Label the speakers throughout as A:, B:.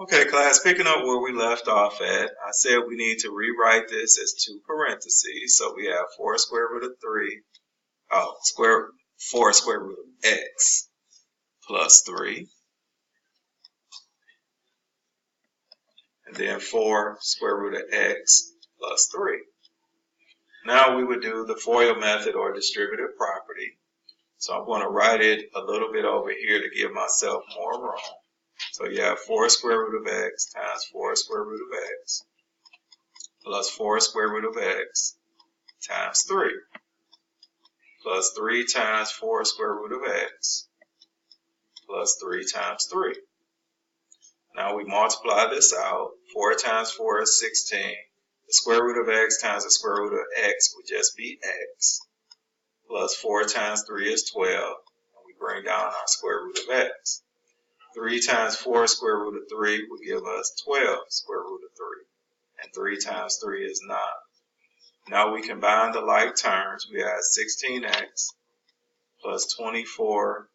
A: Okay, class, picking up where we left off at, I said we need to rewrite this as two parentheses. So we have 4 square root of 4 square root of x plus 3. And then 4 square root of x plus 3. Now we would do the FOIL method or distributive property. So I'm going to write it a little bit over here to give myself more room. So you have 4 square root of x times 4 square root of x plus 4 square root of x times 3 plus 3 times 4 square root of x plus 3 times 3. Now we multiply this out. 4 times 4 is 16. The square root of x times the square root of x would just be x. Plus 4 times 3 is 12. And we bring down our square root of x. 3 times 4 square root of 3 would give us 12 square root of 3. And 3 times 3 is 9. Now we combine the like terms. We have 16x plus 24.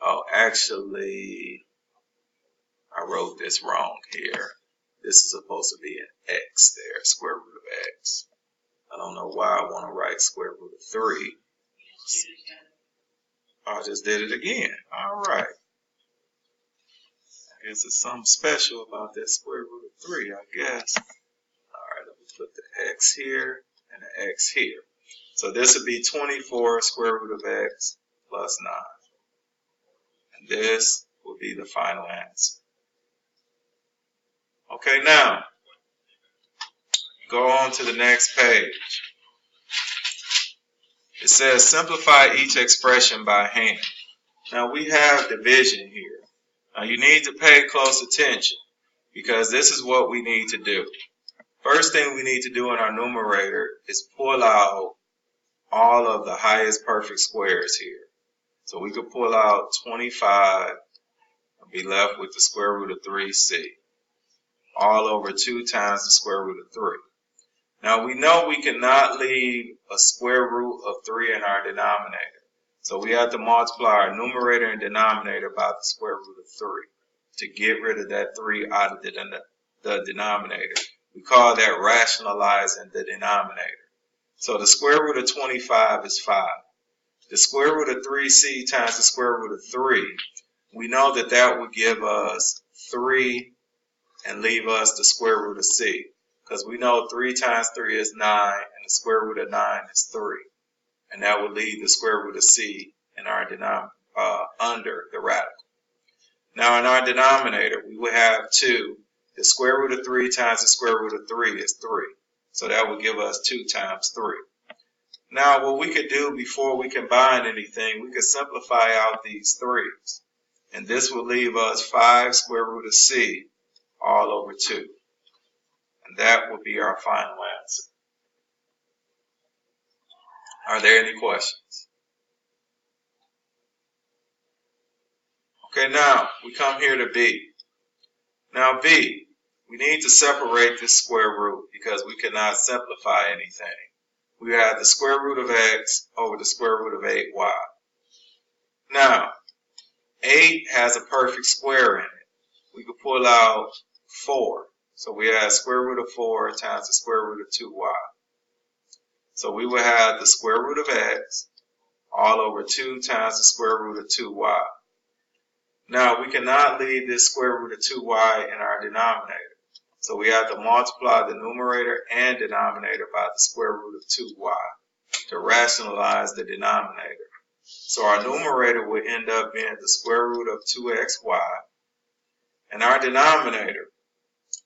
A: Oh, actually, I wrote this wrong here. This is supposed to be an x there, square root of x. I don't know why I want to write square root of 3. I just did it again. All right. I guess it's something special about that square root of 3, I guess. All right, let me put the x here and the x here. So this would be 24 square root of x plus 9. And this will be the final answer. Okay, now, go on to the next page. It says simplify each expression by hand. Now we have division here. Now you need to pay close attention because this is what we need to do. First thing we need to do in our numerator is pull out all of the highest perfect squares here. So we could pull out 25 and be left with the square root of 3c. All over 2 times the square root of 3. Now we know we cannot leave a square root of 3 in our denominator. So we have to multiply our numerator and denominator by the square root of 3 to get rid of that 3 out of the denominator. We call that rationalizing the denominator. So the square root of 25 is 5. The square root of 3c times the square root of 3, we know that that would give us 3 and leave us the square root of c. Because we know 3 times 3 is 9 and the square root of 9 is 3. And that would leave the square root of c in our under the radical. Now in our denominator, we would have 2. The square root of 3 times the square root of 3 is 3. So that would give us 2 times 3. Now what we could do before we combine anything, we could simplify out these 3's. And this would leave us 5 square root of c all over 2. And that would be our final answer. Are there any questions? Okay, now we come here to b. Now b, we need to separate this square root because we cannot simplify anything. We have the square root of x over the square root of 8y. Now, 8 has a perfect square in it. We could pull out 4. So we have square root of 4 times the square root of 2y. So we would have the square root of x all over 2 times the square root of 2y. Now we cannot leave this square root of 2y in our denominator. So we have to multiply the numerator and denominator by the square root of 2y to rationalize the denominator. So our numerator would end up being the square root of 2xy. And our denominator,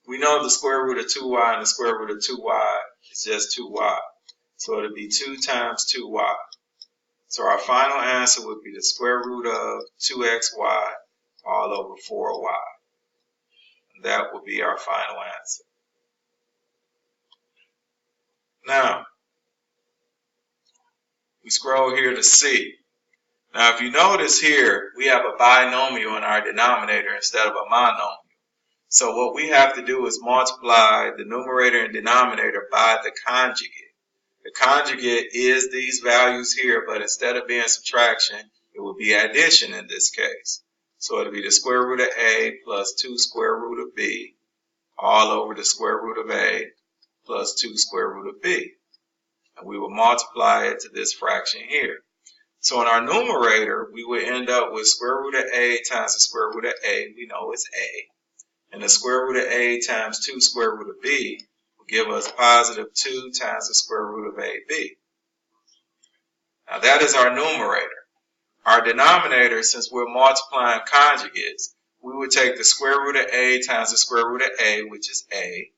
A: we know the square root of 2y and the square root of 2y is just 2y. So it would be 2 times 2y. So our final answer would be the square root of 2xy all over 4y. And that would be our final answer. Now, we scroll here to C. Now, if you notice here, we have a binomial in our denominator instead of a monomial. So what we have to do is multiply the numerator and denominator by the conjugate. The conjugate is these values here, but instead of being subtraction, it would be addition in this case. So it'll be the square root of A plus 2 square root of B all over the square root of A plus 2 square root of B. And we will multiply it to this fraction here. So in our numerator, we would end up with square root of A times the square root of A. We know it's A. And the square root of A times 2 square root of B will give us positive 2 times the square root of AB. Now that is our numerator. Our denominator, since we're multiplying conjugates, we would take the square root of A times the square root of A, which is A,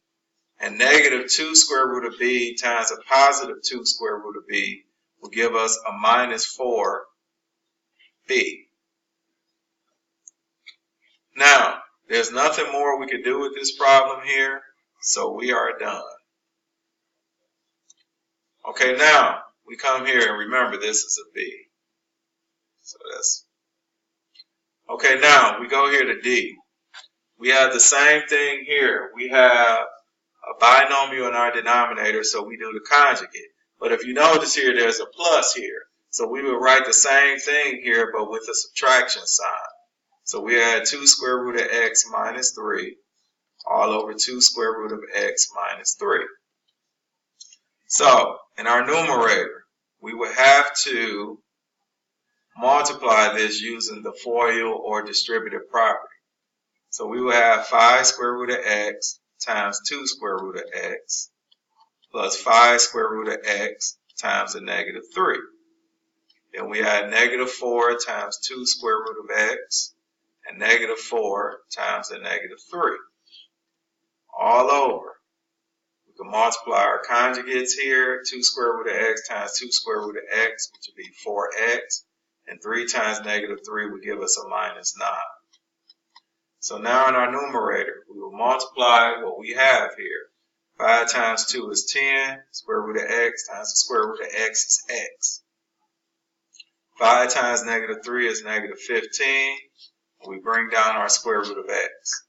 A: and negative 2 square root of B times a positive 2 square root of B will give us a minus 4B. Now, there's nothing more we can do with this problem here, so we are done. Okay, now we come here and remember this is a B. So that's okay. Now we go here to D. We have the same thing here. We have a binomial in our denominator, so we do the conjugate. But if you notice here, there's a plus here. So we would write the same thing here, but with a subtraction sign. So we add 2 square root of x minus 3 all over 2 square root of x minus 3. So in our numerator, we would have to multiply this using the FOIL or distributive property. So we will have 5 square root of x times 2 square root of x plus 5 square root of x times a negative 3. Then we add negative 4 times 2 square root of x and negative 4 times a negative 3. All over. We can multiply our conjugates here. 2 square root of x times 2 square root of x, which would be 4x. And 3 times negative 3 would give us a minus 9. So now in our numerator, we will multiply what we have here. 5 times 2 is 10. Square root of x times the square root of x is x. 5 times negative 3 is negative 15. We bring down our square root of x.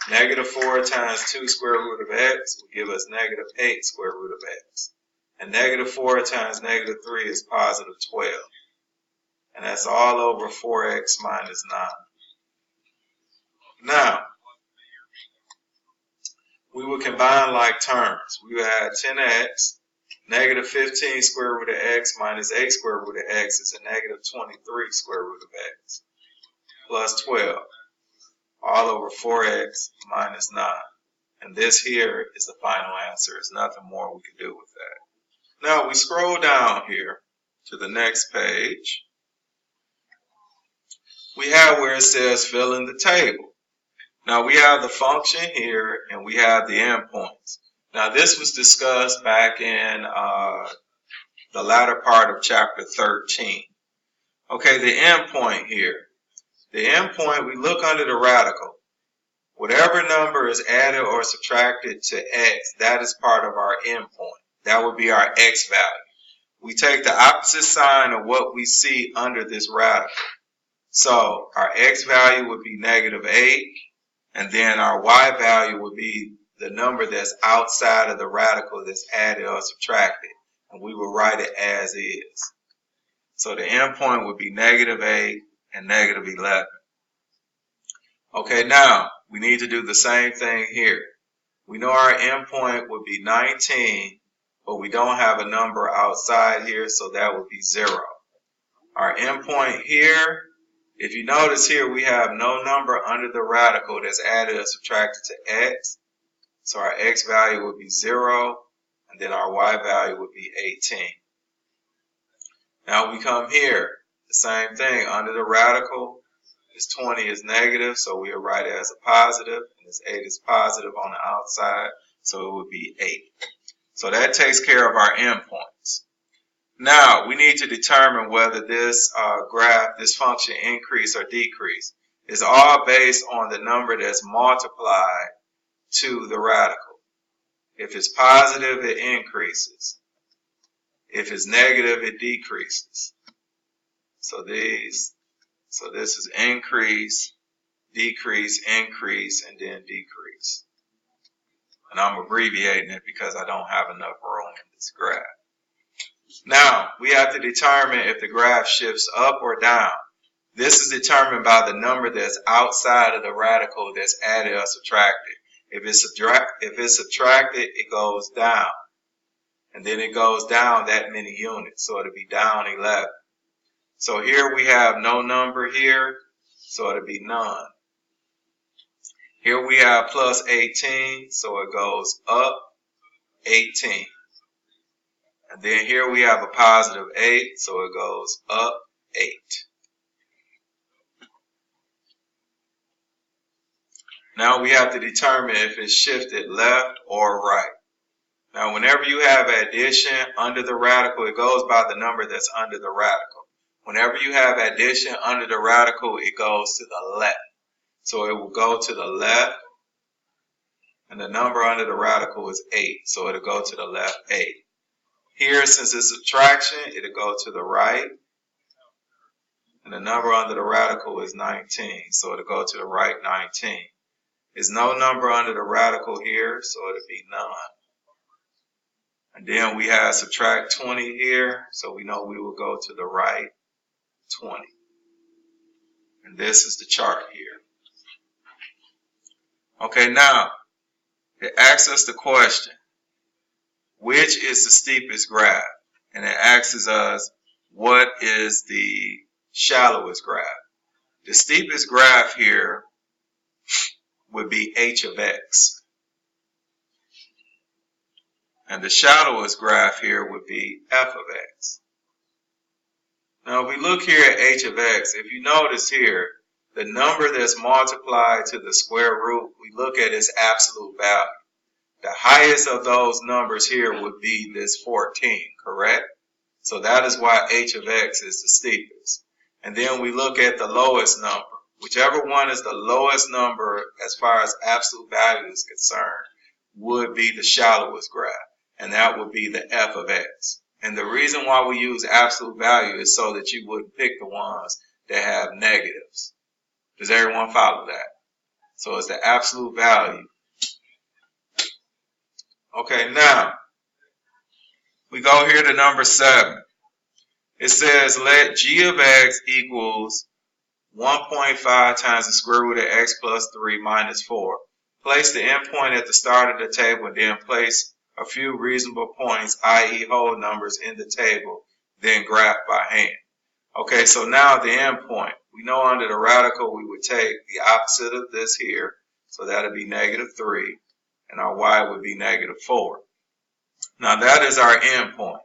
A: Negative 4 times 2 square root of x will give us negative 8 square root of x. And negative 4 times negative 3 is positive 12. And that's all over 4x minus 9. Now, we will combine like terms. We will add 10x, negative 15 square root of x minus 8 square root of x is a negative 23 square root of x, plus 12, all over 4x minus 9. And this here is the final answer. There's nothing more we can do with that. Now, we scroll down here to the next page. We have where it says fill in the table. Now we have the function here and we have the endpoints. Now this was discussed back in the latter part of chapter 13. Okay, the endpoint here. The endpoint, we look under the radical. Whatever number is added or subtracted to x, that is part of our endpoint. That would be our x value. We take the opposite sign of what we see under this radical. So our x value would be negative 8. And then our y value would be the number that's outside of the radical that's added or subtracted. And we will write it as is. So the endpoint would be negative 8 and negative 11. Okay, now we need to do the same thing here. We know our endpoint would be 19, but we don't have a number outside here, so that would be 0. Our endpoint here, if you notice here, we have no number under the radical that's added or subtracted to x. So our x value would be 0, and then our y value would be 18. Now we come here, the same thing. Under the radical, this 20 is negative, so we'll write it as a positive, and this 8 is positive on the outside, so it would be 8. So that takes care of our endpoints. Now, we need to determine whether this graph, this function increase or decrease, is all based on the number that's multiplied to the radical. If it's positive, it increases. If it's negative, it decreases. So this is increase, decrease, increase, and then decrease. And I'm abbreviating it because I don't have enough room in this graph. Now, we have to determine if the graph shifts up or down. This is determined by the number that's outside of the radical that's added or subtracted. If it's subtracted, it goes down. And then it goes down that many units. So it'll be down 11. So here we have no number here. So it'll be none. Here we have plus 18. So it goes up 18. And then here we have a positive 8. So it goes up 8. Now we have to determine if it's shifted left or right. Now whenever you have addition under the radical, it goes by the number that's under the radical. Whenever you have addition under the radical, it goes to the left. So it will go to the left, and the number under the radical is 8. So it'll go to the left 8. Here, since it's subtraction, it'll go to the right. And the number under the radical is 19. So it'll go to the right 19. There's no number under the radical here, so it'll be none. And then we have subtract 20 here, so we know we will go to the right 20. And this is the chart here. Okay, now, it asks us the question, which is the steepest graph? And it asks us, what is the shallowest graph? The steepest graph here would be h of x. And the shallowest graph here would be f of x. Now if we look here at h of x, if you notice here, the number that's multiplied to the square root, we look at its absolute value. The highest of those numbers here would be this 14, correct? So that is why h of x is the steepest. And then we look at the lowest number. Whichever one is the lowest number as far as absolute value is concerned would be the shallowest graph, and that would be the f of x. And the reason why we use absolute value is so that you wouldn't pick the ones that have negatives. Does everyone follow that? So it's the absolute value. Okay, now we go here to number 7. It says let g of x equals 1.5 times the square root of x plus 3 minus 4. Place the endpoint at the start of the table and then place a few reasonable points, i.e. whole numbers, in the table, then graph by hand. Okay, so now the endpoint. We know under the radical we would take the opposite of this here, so that would be negative 3, and our y would be negative 4. Now that is our endpoint.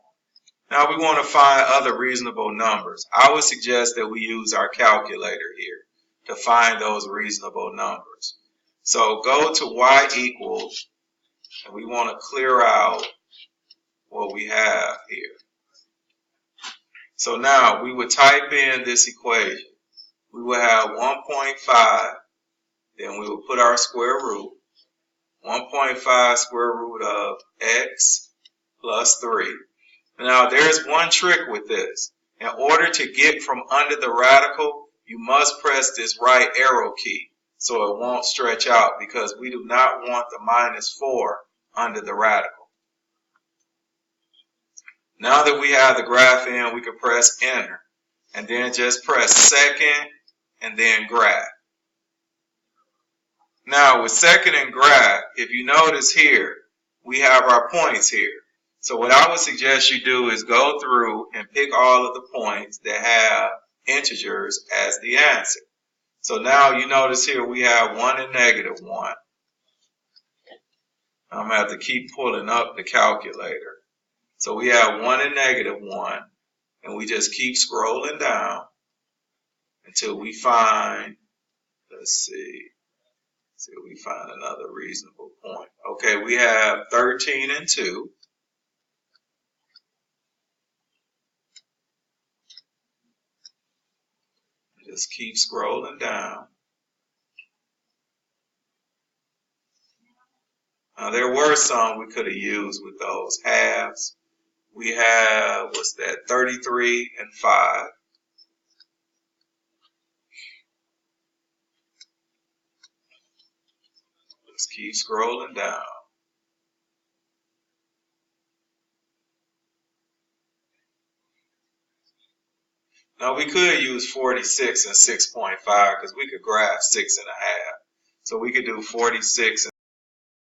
A: Now we want to find other reasonable numbers. I would suggest that we use our calculator here to find those reasonable numbers. So go to y equals, and we want to clear out what we have here. So now we would type in this equation. We will have 1.5, then we will put our square root. 1.5 square root of x plus 3. Now there's one trick with this. In order to get from under the radical, you must press this right arrow key so it won't stretch out, because we do not want the minus 4 under the radical. Now that we have the graph in, we can press enter and then just press second and then graph. Now with second and graph, if you notice here, we have our points here. So what I would suggest you do is go through and pick all of the points that have integers as the answer. So now you notice here we have 1 and negative 1. I'm going to have to keep pulling up the calculator. So we have 1 and negative 1, and we just keep scrolling down until we find, let's see if we find another reasonable point. Okay, we have 13 and 2. Just keep scrolling down. Now there were some we could have used with those halves. We have, what's that, 33 and 5. Just keep scrolling down. Now we could use 46 and 6.5 because we could graph 6.5. So we could do 46